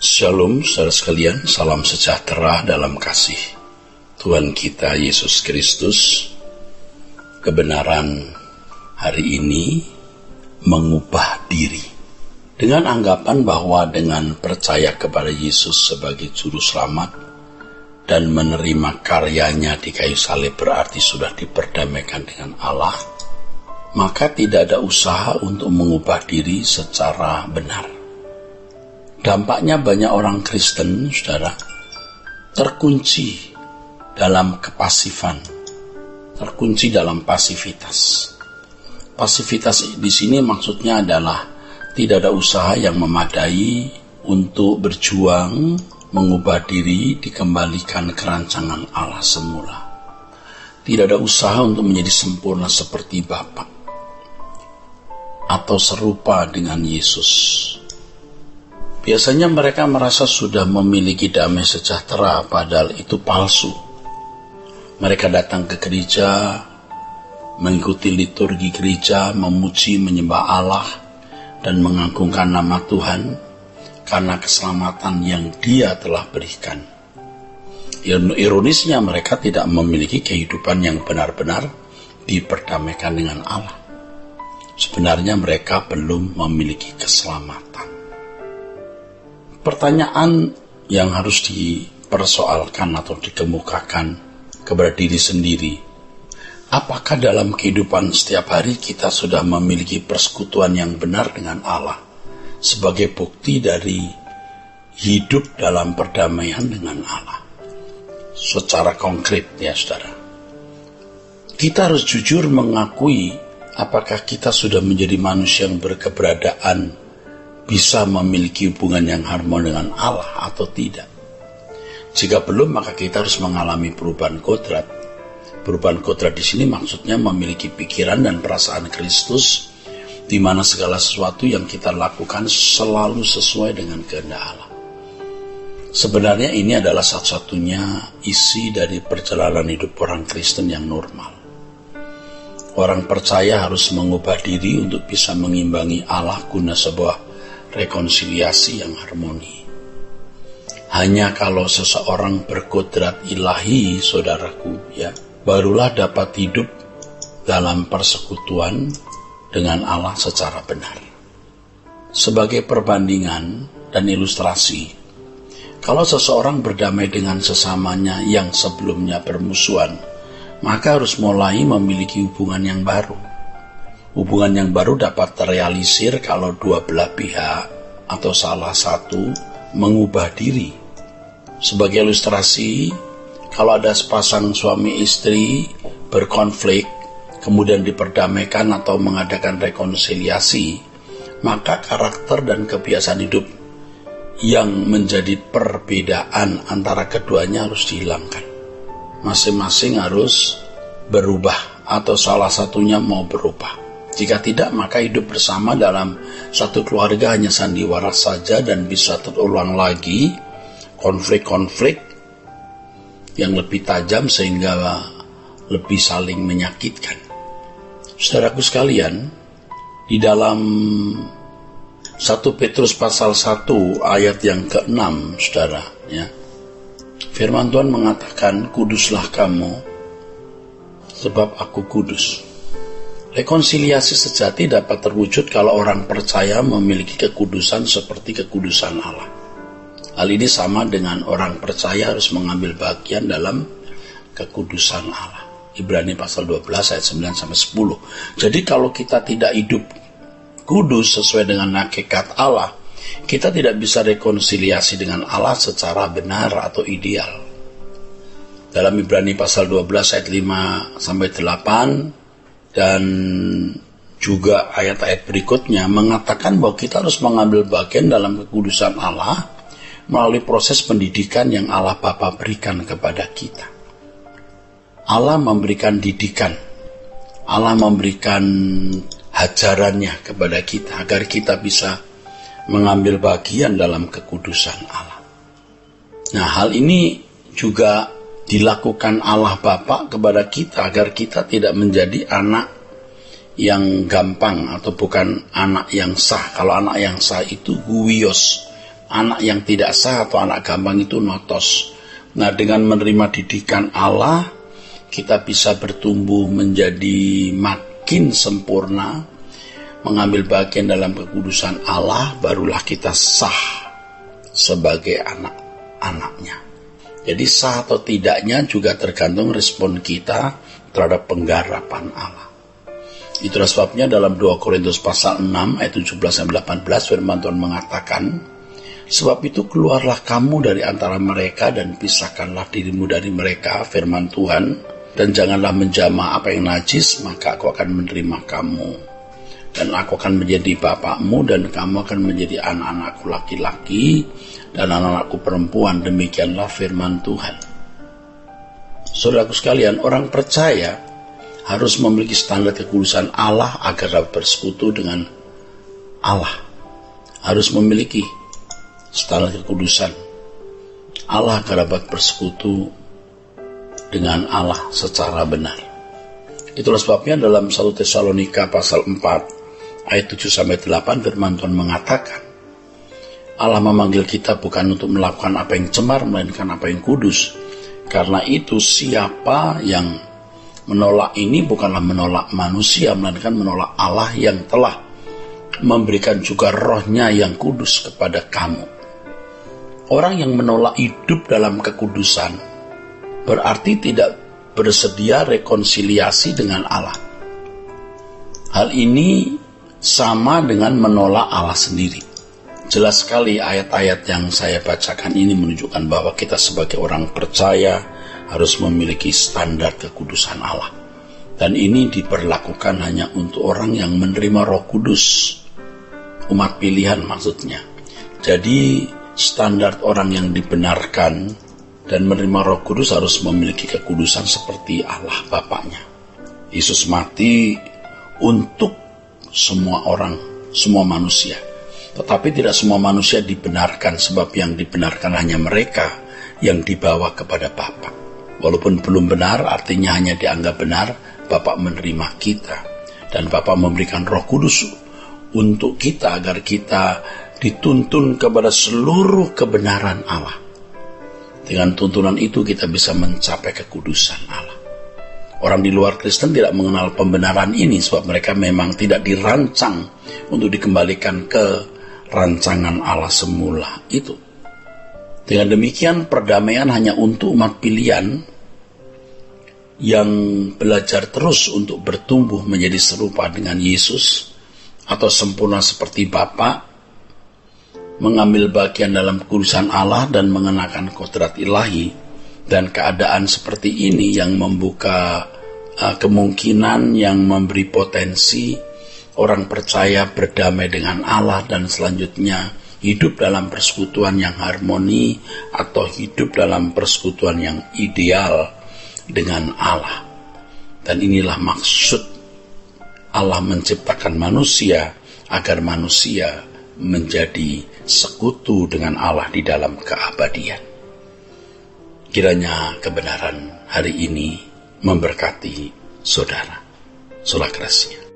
Shalom saudara sekalian, salam sejahtera dalam kasih Tuhan kita Yesus Kristus. Kebenaran hari ini mengubah diri dengan anggapan bahwa dengan percaya kepada Yesus sebagai juru selamat dan menerima karyanya di kayu salib berarti sudah diperdamaikan dengan Allah, maka tidak ada usaha untuk mengubah diri secara benar. Dampaknya banyak orang Kristen, saudara, terkunci dalam kepasifan, terkunci dalam pasivitas. Pasivitas di sini maksudnya adalah tidak ada usaha yang memadai untuk berjuang, mengubah diri, dikembalikan ke rancangan Allah semula. Tidak ada usaha untuk menjadi sempurna seperti Bapa atau serupa dengan Yesus. Biasanya mereka merasa sudah memiliki damai sejahtera, padahal itu palsu. Mereka datang ke gereja, mengikuti liturgi gereja, memuji, menyembah Allah, dan mengagungkan nama Tuhan karena keselamatan yang Dia telah berikan. Ironisnya mereka tidak memiliki kehidupan yang benar-benar diperdamaikan dengan Allah. Sebenarnya mereka belum memiliki keselamatan. Pertanyaan yang harus dipersoalkan atau dikemukakan kepada diri sendiri, apakah dalam kehidupan setiap hari kita sudah memiliki persekutuan yang benar dengan Allah sebagai bukti dari hidup dalam perdamaian dengan Allah? Secara konkret ya saudara, kita harus jujur mengakui apakah kita sudah menjadi manusia yang berkeberadaan, bisa memiliki hubungan yang harmoni dengan Allah atau tidak. Jika belum, maka kita harus mengalami perubahan kodrat. Perubahan kodrat di sini maksudnya memiliki pikiran dan perasaan Kristus, di mana segala sesuatu yang kita lakukan selalu sesuai dengan kehendak Allah. Sebenarnya ini adalah satu-satunya isi dari perjalanan hidup orang Kristen yang normal. Orang percaya harus mengubah diri untuk bisa mengimbangi Allah guna sebuah rekonsiliasi yang harmoni. Hanya kalau seseorang berkodrat ilahi, saudaraku, ya, barulah dapat hidup dalam persekutuan dengan Allah secara benar. Sebagai perbandingan dan ilustrasi, kalau seseorang berdamai dengan sesamanya yang sebelumnya bermusuhan, maka harus mulai memiliki hubungan yang baru. Hubungan yang baru dapat terrealisir kalau dua belah pihak atau salah satu mengubah diri. Sebagai ilustrasi, kalau ada sepasang suami istri berkonflik, kemudian diperdamaikan atau mengadakan rekonsiliasi, maka karakter dan kebiasaan hidup yang menjadi perbedaan antara keduanya harus dihilangkan. Masing-masing harus berubah atau salah satunya mau berubah. Jika tidak, maka hidup bersama dalam satu keluarga hanya sandiwara saja dan bisa terulang lagi konflik-konflik yang lebih tajam sehingga lebih saling menyakitkan. Saudaraku sekalian, di dalam 1 Petrus pasal 1 ayat yang ke-6, saudara, ya, firman Tuhan mengatakan, "Kuduslah kamu, sebab aku kudus." Rekonsiliasi sejati dapat terwujud kalau orang percaya memiliki kekudusan seperti kekudusan Allah. Hal ini sama dengan orang percaya harus mengambil bagian dalam kekudusan Allah. Ibrani pasal 12 ayat 9-10. Jadi kalau kita tidak hidup kudus sesuai dengan hakikat Allah, kita tidak bisa rekonsiliasi dengan Allah secara benar atau ideal. Dalam Ibrani pasal 12 ayat 5-8 dan juga ayat-ayat berikutnya mengatakan bahwa kita harus mengambil bagian dalam kekudusan Allah melalui proses pendidikan yang Allah Bapa berikan kepada kita. Allah memberikan didikan, Allah memberikan hajarannya kepada kita agar kita bisa mengambil bagian dalam kekudusan Allah. Nah, hal ini juga dilakukan Allah Bapa kepada kita agar kita tidak menjadi anak yang gampang atau bukan anak yang sah. Kalau anak yang sah itu huios, Anak yang tidak sah atau anak gampang itu notos. Nah, dengan menerima didikan Allah, kita bisa bertumbuh menjadi makin sempurna, mengambil bagian dalam kekudusan Allah, barulah kita sah sebagai anak-anaknya. Jadi sah atau tidaknya juga tergantung respon kita terhadap penggarapan Allah. Itulah sebabnya dalam 2 Korintus pasal 6 ayat 17-18 firman Tuhan mengatakan, sebab itu keluarlah kamu dari antara mereka dan pisahkanlah dirimu dari mereka, firman Tuhan, dan janganlah menjamah apa yang najis, maka aku akan menerima kamu. Dan aku akan menjadi bapakmu dan kamu akan menjadi anak-anakku laki-laki dan anak-anakku perempuan. Demikianlah firman Tuhan. Saudaraku sekalian, orang percaya harus memiliki standar kekudusan Allah agar dapat bersekutu dengan Allah. Harus memiliki standar kekudusan Allah agar dapat bersekutu dengan Allah secara benar. Itulah sebabnya dalam 1 Tesalonika pasal 4 ayat 7-8 firman Tuhan mengatakan, Allah memanggil kita bukan untuk melakukan apa yang cemar, melainkan apa yang kudus. Karena itu siapa yang menolak ini bukanlah menolak manusia, melainkan menolak Allah yang telah memberikan juga rohnya yang kudus kepada kamu. Orang yang menolak hidup dalam kekudusan berarti tidak bersedia rekonsiliasi dengan Allah. Hal ini sama dengan menolak Allah sendiri. Jelas sekali ayat-ayat yang saya bacakan ini menunjukkan bahwa kita sebagai orang percaya harus memiliki standar kekudusan Allah. Dan ini diberlakukan hanya untuk orang yang menerima Roh Kudus, umat pilihan maksudnya. Jadi standar orang yang dibenarkan dan menerima Roh Kudus harus memiliki kekudusan seperti Allah Bapaknya. Yesus mati untuk semua orang, semua manusia. Tetapi tidak semua manusia dibenarkan, sebab yang dibenarkan hanya mereka yang dibawa kepada Bapa. Walaupun belum benar, artinya hanya dianggap benar, Bapa menerima kita. Dan Bapa memberikan Roh Kudus untuk kita agar kita dituntun kepada seluruh kebenaran Allah. Dengan tuntunan itu kita bisa mencapai kekudusan Allah. Orang di luar Kristen tidak mengenal pembenaran ini, sebab mereka memang tidak dirancang untuk dikembalikan ke rancangan Allah semula itu. Dengan demikian perdamaian hanya untuk umat pilihan yang belajar terus untuk bertumbuh menjadi serupa dengan Yesus atau sempurna seperti Bapa, mengambil bagian dalam kekudusan Allah dan mengenakan kodrat ilahi. Dan keadaan seperti ini yang membuka kemungkinan, yang memberi potensi orang percaya berdamai dengan Allah dan selanjutnya hidup dalam persekutuan yang harmoni atau hidup dalam persekutuan yang ideal dengan Allah. Dan inilah maksud Allah menciptakan manusia, agar manusia menjadi sekutu dengan Allah di dalam keabadian. Kiranya kebenaran hari ini memberkati saudara. Sola Gracia.